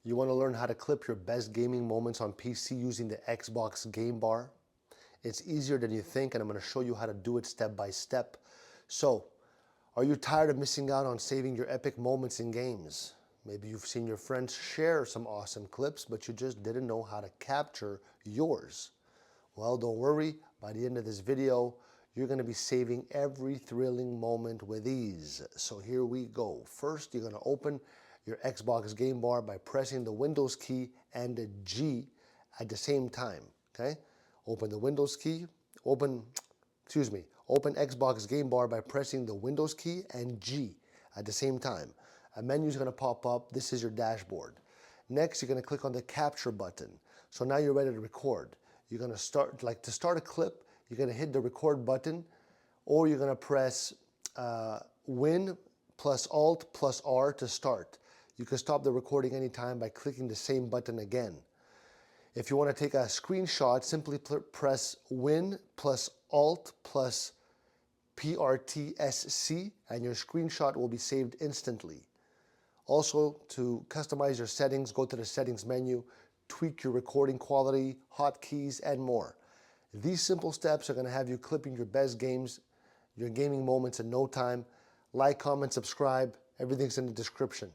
You want to learn how to clip your best gaming moments on PC using the Xbox Game Bar? It's easier than you think, and I'm going to show you how to do it step by step. So, are you tired of missing out on saving your epic moments in games? Maybe you've seen your friends share some awesome clips, but you just didn't know how to capture yours. Well, don't worry. By the end of this video, you're going to be saving every thrilling moment with ease. So here we go. First, you're going to open your Xbox Game Bar by pressing the Windows key and the G at the same time, okay? Open the Windows key, open Xbox Game Bar by pressing the Windows key and G at the same time. A menu is going to pop up. This is your dashboard. Next, you're going to click on the capture button. So now you're ready to record. You're going to start, to start a clip, you're going to hit the record button, or you're going to press Win plus Alt plus R to start. You can stop the recording anytime by clicking the same button again. If you want to take a screenshot, simply press Win plus Alt plus PrtSc and your screenshot will be saved instantly. Also, to customize your settings, go to the settings menu, tweak your recording quality, hotkeys, and more. These simple steps are going to have you clipping your best games, your gaming moments in no time. Like, comment, subscribe. Everything's in the description.